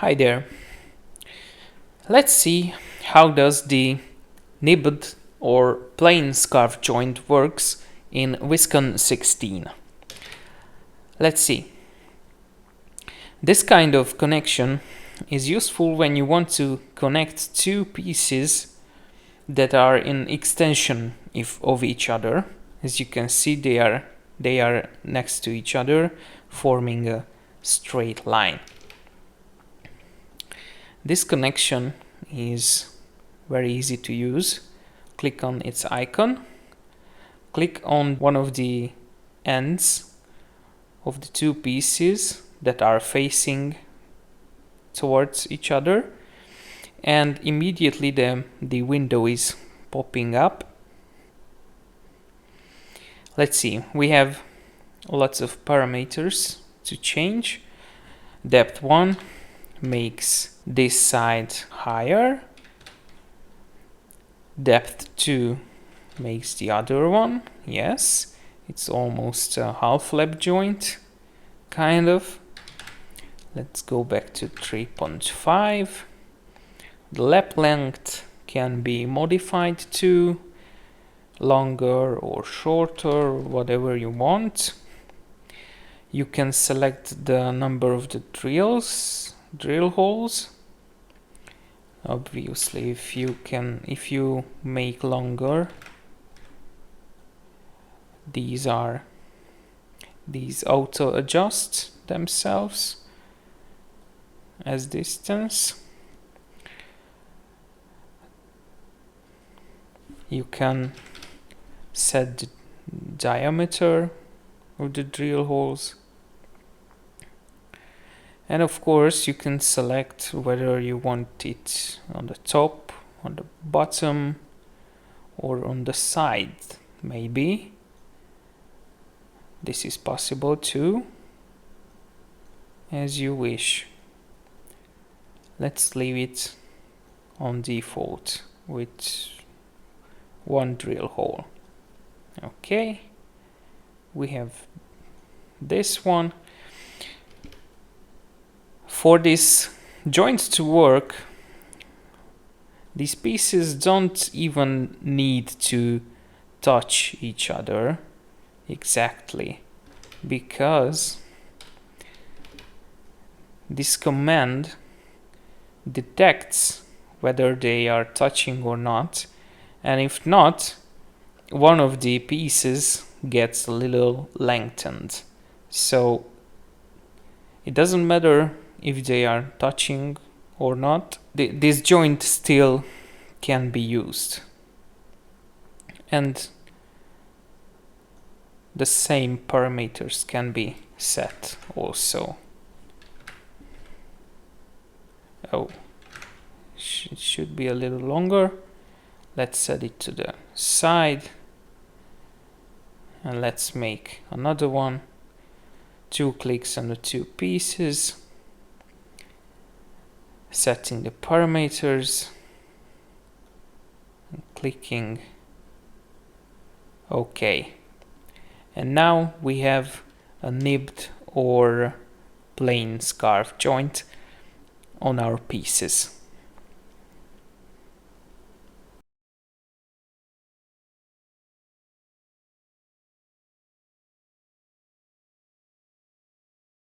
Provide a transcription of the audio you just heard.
Hi there. Let's see how does the nibbed or plain scarf joint works in Viskon 16. Let's see. This kind of connection is useful when you want to connect two pieces that are in extension of each other. As you can see, they are next to each other, forming a straight line. This connection is very easy to use. Click on its icon. Click on one of the ends of the two pieces that are facing towards each other, and immediately the window is popping up. Let's see, we have lots of parameters to change. Depth 1 makes this side higher. Depth 2 makes the other one. Yes, it's almost a half lap joint, kind of. Let's go back to 3.5. The lap length can be modified to longer or shorter, whatever you want. You can select the number of the drill holes. Obviously, if you make longer, these auto adjust themselves as distance. You can set the diameter of the drill holes. And of course, you can select whether you want it on the top, on the bottom, or on the side, maybe. This is possible too, as you wish. Let's leave it on default with one drill hole. Okay, we have this one. For this joint to work, these pieces don't even need to touch each other exactly, because this command detects whether they are touching or not, and if not, one of the pieces gets a little lengthened. So it doesn't matter if they are touching or not, this joint still can be used. And the same parameters can be set also. Oh, it should be a little longer. Let's set it to the side. And let's make another one. 2 clicks on the two pieces. Setting the parameters. And clicking OK. And now we have a nibbed or plain scarf joint on our pieces.